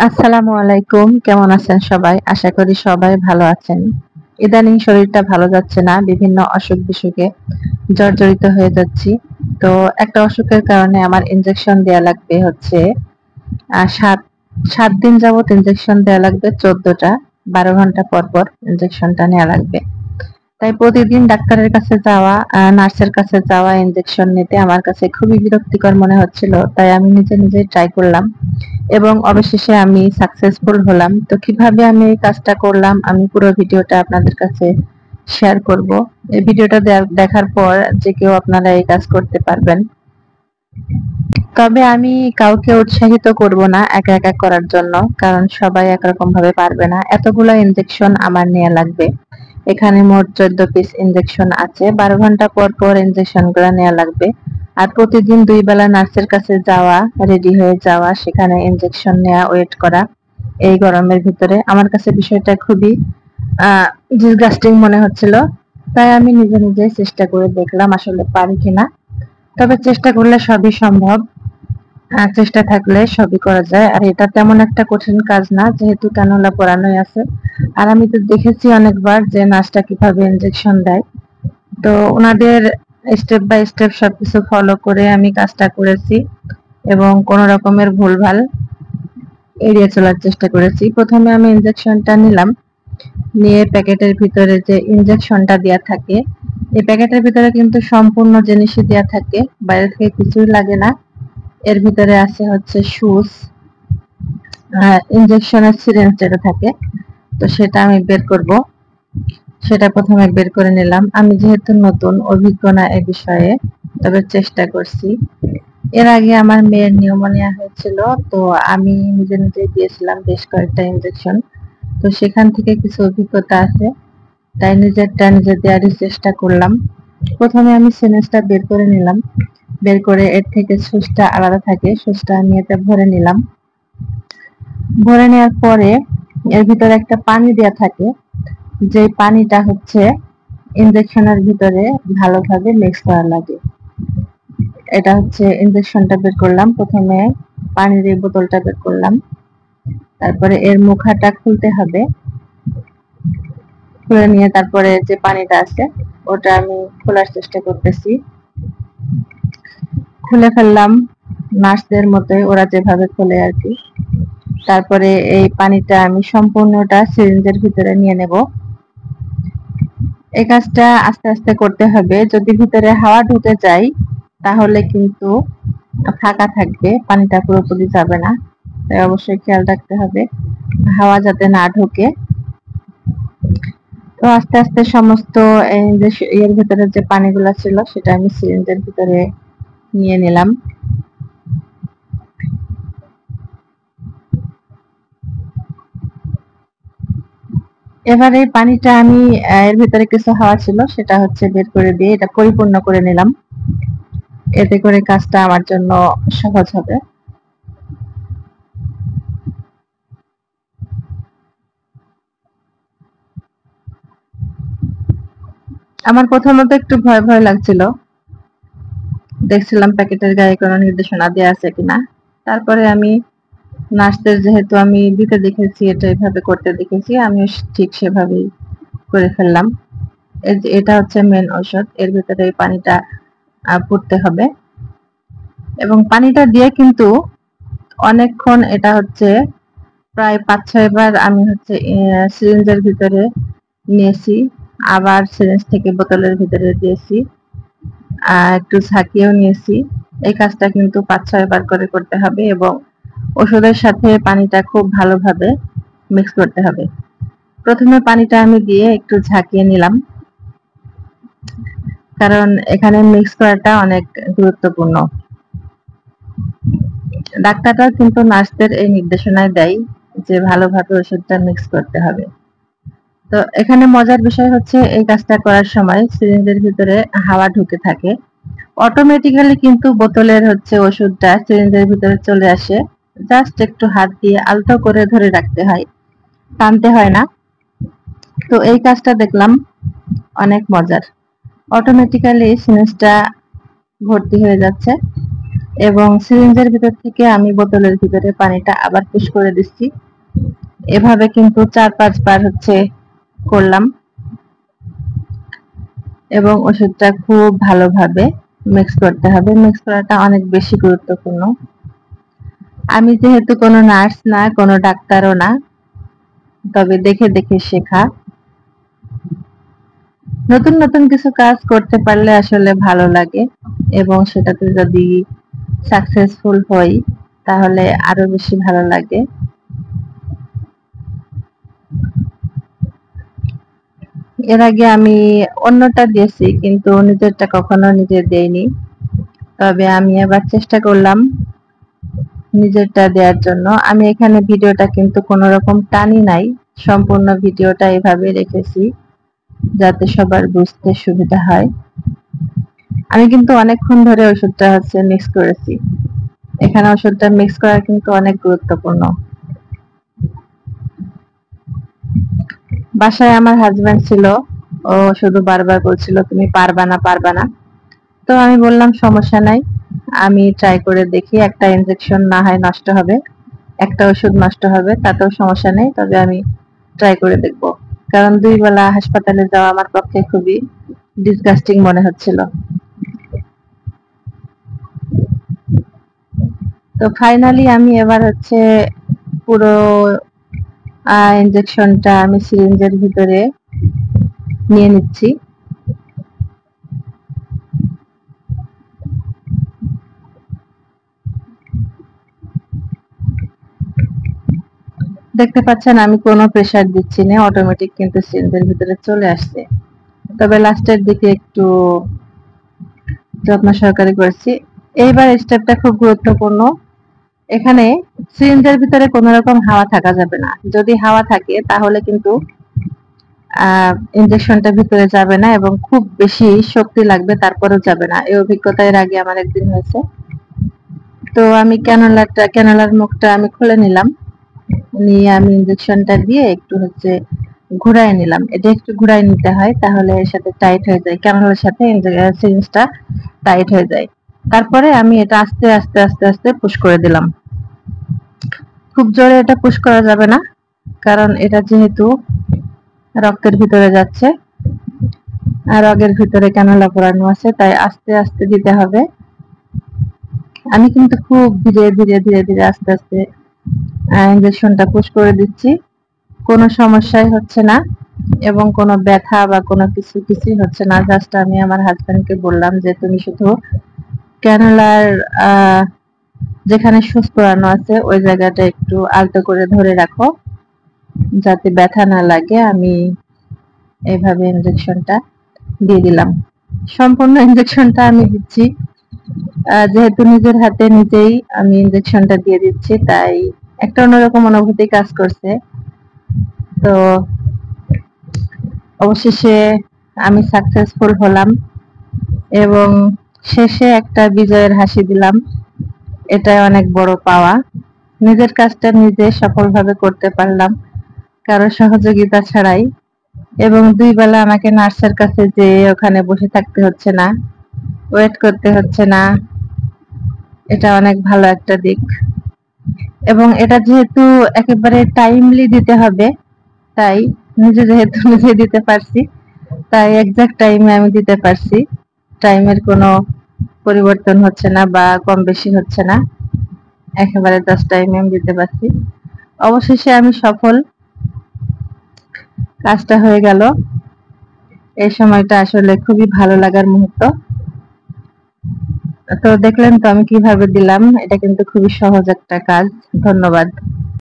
আসসালামু আলাইকুম। কেমন আছেন সবাই? আশা করি সবাই ভালো আছেন। ইদানিং শরীরটা ভালো যাচ্ছে না। বিভিন্ন অসুখ-বিসুখে জর্জরিত হয়ে যাচ্ছি। তো একটা অসুখের কারণে আমার ইনজেকশন দেয়া লাগবে হচ্ছে ৭ দিন যাবত ইনজেকশন দেয়া লাগবে ১৪ টা। ১২ ঘন্টা পর পর ইনজেকশনটা নেয়া লাগবে। তাই প্রতিদিন ডাক্তারের কাছে যাওয়া, নার্সের কাছে যাওয়া ইনজেকশন নিতে আমার কাছে খুবই বিরক্তিকর মনে হচ্ছিল। তাই আমি নিজে নিজেই ট্রাই করলাম এবং অবশেষে আমি সাকসেসফুল হলাম। তো কিভাবে আমি এই কাজটা করলাম আমি পুরো ভিডিওটা আপনাদের কাছে শেয়ার করব। এই ভিডিওটা দেখার পর যে কেউ আপনারা এই কাজ করতে পারবেন। তবে আমি কাউকে উৎসাহিত করব না একা একা করার জন্য, কারণ সবাই একরকম ভাবে পারবে না। এতগুলো ইনজেকশন আমার নেওয়া লাগবে। এখানে মোট 14 পিস ইনজেকশন আছে। 12 ঘন্টা পর পর ইনজেকশন গুলো নেওয়া লাগবে। আর প্রতিদিন 2 বেলা নার্সের কাছে যাওয়া, রেডি হয়ে যাওয়া, সেখানে ইনজেকশন নেওয়া, ওয়েট করা এই গরমের ভিতরে আমার কাছে বিষয়টা খুবই ডিসগাস্টিং মনে হচ্ছিল। তাই আমি নিজে নিজে চেষ্টা করে দেখলাম আসলে পারি কিনা। তবে চেষ্টা করলে সবই সম্ভব। চেষ্টা থাকলে সবই করা যায়। আর এটা তেমন একটা কঠিন কাজ না, যেহেতু ক্যানুলা পরানোই আছে। আর আমি তো দেখেছি অনেকবার যে নার্সটা কিভাবে ইনজেকশন দেয়। তো ওনাদের স্টেপ বাই স্টেপ সবকিছু ফলো করে আমি কাজটা করেছি এবং কোনো রকমের ভুলভাল এড়িয়ে চলার চেষ্টা করেছি। প্রথমে আমি ইনজেকশনটা নিলাম, নিয়ে প্যাকেটের ভিতরে যে ইনজেকশনটা দেয়া থাকে, এই প্যাকেটের ভিতরে কিন্তু সম্পূর্ণ জিনিসই দেয়া থাকে, বাইরে থেকে কিছুই লাগে না। এর ভিতরে আছে হচ্ছে সুচ, ইনজেকশনের সিরিঞ্জ যেটা থাকে, তো সেটা আমি বের করব। সেটা প্রথমে বের করে নিলাম। আমি যেহেতু নতুন, অভিজ্ঞ না এ বিষয়ে, তবে চেষ্টা করছি। এর আগে আমার মেয়ের নিউমোনিয়া হয়েছিল, তো আমি নিজে নিজে দিয়েছিলাম বেশ কয়েকটা ইনজেকশন। তো সেখান থেকে কিছু অভিজ্ঞতা আছে, তাই নিজেরটা নিজে দেওয়ারই চেষ্টা করলাম। প্রথমে আমি সিরিঞ্জটা বের করে নিলাম। বের করে এর থেকে সুচটা আলাদা থাকে, সুচটা আমি এতে ভরে নিলাম। ভরে নেওয়ার পরে এর ভিতরে একটা পানি দেয়া থাকে, যে পানিটা হচ্ছে ইনজেকশনের ভিতরে ভালোভাবে মিক্স করা লাগে। এটা হচ্ছে ইনজেকশনটা বের করলাম। প্রথমে পানির এই বোতলটা বের করলাম, তারপরে এর মুখাটা খুলতে হবে। খুলে নিয়ে তারপরে যে পানিটা আছে ওটা আমি খোলার চেষ্টা করতেছি। খুলে ফেললাম নার্সদের মতোই, ওরা যেভাবে খোলে আর কি। তারপরে এই পানিটা আমি সম্পূর্ণটা সিরিঞ্জের ভিতরে নিয়ে নেব। এই কাজটা আস্তে আস্তে করতে হবে। যদি ভিতরে হাওয়া ঢুকে যায় তাহলে কিন্তু ফাঁকা থাকবে, পানিটা পুরোপুরি যাবে না। তাই অবশ্যই খেয়াল রাখতে হবে হাওয়া যাতে না ঢোকে। তো আস্তে আস্তে সমস্ত এর ভিতরে যে পানিগুলো ছিল সেটা আমি সিরিঞ্জের ভিতরে নিয়ে নিলাম। এবার এই পানিটা আমি এর ভিতরে কিছু হাওয়া ছিল সেটা হচ্ছে বের করে দিয়ে এটা পরিপূর্ণ করে নিলাম। এতে করে কাজটা আমার জন্য সহজ হবে। আমার প্রথমত একটু ভয় ভয় লাগছিল, দেখছিলাম প্যাকেটের গায়ে কোনো নির্দেশনা দেওয়া আছে কিনা। তারপরে আমি নার্সদের যেহেতু আমি দিতে দেখেছি, এটা এভাবে করতে দেখেছি, আমিও ঠিক সেভাবেই করে ফেললাম। এটা হচ্ছে মেন ঔষধ, এর ভিতরে এই পানিটা পড়তে হবে এবং পানিটা দিয়ে কিন্তু অনেকক্ষণ, এটা হচ্ছে প্রায় 5-6 বার আমি হচ্ছে সিরিঞ্জের ভিতরে নিয়েছি, আবার সিরিঞ্জ থেকে বোতলের ভিতরে দিয়েছি, একটু ঝাঁকিয়েও নিয়েছি। এই কাজটা কিন্তু 5-6 বার করে করতে হবে এবং ওষুধের সাথে পানিটা খুব ভালোভাবে মিক্স করতে হবে। প্রথমে পানিটা আমি দিয়ে একটু ঝাঁকিয়ে নিলাম, কারণ এখানে মিক্স করাটা অনেক গুরুত্বপূর্ণ। ডাক্তাররা কিন্তু নার্সদের এই নির্দেশনায় দেয় যে ভালোভাবে ওষুধটা মিক্স করতে হবে। তো এখানে মজার বিষয় হচ্ছে এই কাজটা করার সময় সিরিঞ্জের ভিতরে হাওয়া ঢুকে থাকে, অটোমেটিক্যালি কিন্তু বোতলের হচ্ছে ওষুধটা সিরিঞ্জের ভিতরে চলে আসে। জাস্ট একটু হাত দিয়ে আলতো করে ধরে রাখতে হয়, টানতে হয় না। তো এই কাজটা দেখলাম অনেক মজার, অটোমেটিক্যালি সিরিঞ্জটা ভর্তি হয়ে যাচ্ছে। এবং সিরিঞ্জের ভিতর থেকে আমি বোতলের ভিতরে পানিটা আবার পুশ করে দিচ্ছি। এভাবে কিন্তু 4-5 বার করলাম এবং ওষুধটা খুব ভালোভাবে মিক্স করতে হবে। মিক্স করাটা অনেক বেশি গুরুত্বপূর্ণ। আমি যেহেতু কোনো নার্স না, কোনো ডাক্তারও না, তবে দেখে দেখে শেখা। নতুন নতুন কিছু কাজ করতে পারলে আসলে ভালো লাগে এবং সেটাতে যদি সাকসেসফুল হই তাহলে আরো বেশি ভালো লাগে। এর আগে আমি অন্যটা দিয়েছি কিন্তু নিজেরটা কখনো নিজে দেইনি, তবে আমি আবার চেষ্টা করলাম নিজেরটা দেওয়ার জন্য। আমি এখানে ভিডিওটা কিন্তু কোনো রকম টানি নাই, সম্পূর্ণ ভিডিওটা এভাবে রেখেছি যাতে সবার বুঝতে সুবিধা হয়। আমি কিন্তু অনেকক্ষণ ধরে ওষুধটা মিক্স করেছি। এখানে ওষুধটা মিক্স করা কিন্তু অনেক গুরুত্বপূর্ণ। বাসায় আমার হাজবেন্ড ছিল, ও শুধু বারবার বলছিল তুমি পারবা না পারবা না। তো আমি বললাম সমস্যা নাই, আমি ট্রাই করে দেখি, একটা ইনজেকশন না হয় নষ্ট হবে, একটা ওষুধ নষ্ট হবে তাতেও সমস্যা নেই, তবে আমি ট্রাই করে দেখব। কারণ 2 বেলা হাসপাতালে যাওয়া আমার পক্ষে খুবই ডিসগাস্টিং মনে হচ্ছিল। তো ফাইনালি আমি এবার পুরো ইনজেকশনটা আমি সিরিঞ্জের ভিতরে নিয়ে নিচ্ছি। দেখতে পাচ্ছেন আমি কোনো প্রেসার দিচ্ছি না, অটোমেটিক কিন্তু সিরিঞ্জের ভিতরে চলে আসছে। তবে লাস্টের দিকে একটু যত্ন সহকারে করেছি। এইবার স্টেপটা খুব গুরুত্বপূর্ণ। এখানে সিরিঞ্জের ভিতরে কোনো রকম হাওয়া থাকা যাবে না। যদি হাওয়া থাকে তাহলে কিন্তু ইনজেকশনটা ভিতরে যাবে না এবং খুব বেশি শক্তি লাগবে, তারপরেও যাবে না। এই অভিজ্ঞতা এর আগে আমার একদিন হয়েছে। তো আমি ক্যানুলার মুখটা আমি খুলে নিলাম, নিয়ে আমি ইনজেকশনটা দিয়ে একটু ঘুরায় নিলাম। এটা একটু ঘুরায় নিতে হয়, তাহলে এর সাথে টাইট হয়ে যায়, ক্যানুলার সাথে সিরিঞ্জটা টাইট হয়ে যায়। তারপরে আমি এটা আস্তে আস্তে আস্তে আস্তে পুশ করে দিলাম। খুব জোরে এটা পুশ করা যাবে না, কারণ এটা যেহেতু রক্তের ভিতরে যাচ্ছে আর রগের ভিতরে ক্যানুলা পরানো আছে, তাই আস্তে আস্তে দিতে হবে। আমি কিন্তু খুব ধীরে ধীরে ধীরে ধীরে আস্তে আস্তে ইনজেকশনটা পুশ করে দিচ্ছি। কোনো সমস্যাই হচ্ছে না এবং কোনো ব্যথা বা কোনো কিছুই হচ্ছে না। জাস্ট আমি আমার হাজবেন্ডকে বললাম যে তুমি শুধু ক্যানুলার যেখানে সুচ করানো আছে ওই জায়গাটা একটু আলতো করে ধরে রাখো যাতে ব্যথা না লাগে। আমি এইভাবে ইনজেকশনটা দিয়ে দিলাম। সম্পূর্ণ ইনজেকশনটা আমি দিচ্ছি, যেহেতু নিজের হাতে নিজেই আমি ইনজেকশনটা দিয়ে দিচ্ছি, তাই একটা অন্যরকম অনুভূতি কাজ করছে। তো অবশেষে আমি সাকসেসফুল হলাম এবং শেষে একটা বিজয়ের হাসি দিলাম। এটাই অনেক বড় পাওয়া। নিজের কাজটা নিজে সফলভাবে করতে পারলাম কারো সহযোগিতা ছাড়াই, এবং 2 বেলা আমাকে নার্সের কাছে যেয়ে ওখানে বসে থাকতে হচ্ছে না, ওয়েট করতে হচ্ছে না। এটা অনেক ভালো একটা দিক। এবং এটা যেহেতু একেবারে টাইমলি দিতে হবে, তাই যেহেতু নিজে দিতে পারছি, তাই এক্সাক্ট টাইমে আমি দিতে পারছি। টাইমের কোনো পরিবর্তন হচ্ছে না বা কম বেশি হচ্ছে না, একেবারে জাস্ট টাইমে আমি দিতে পারছি। অবশেষে আমি সফল, কাজটা হয়ে গেল। এই সময়টা আসলে খুবই ভালো লাগার মুহূর্ত। তো দেখলেন তো আমি কিভাবে দিলাম, এটা কিন্তু খুবই সহজ একটা কাজ। ধন্যবাদ।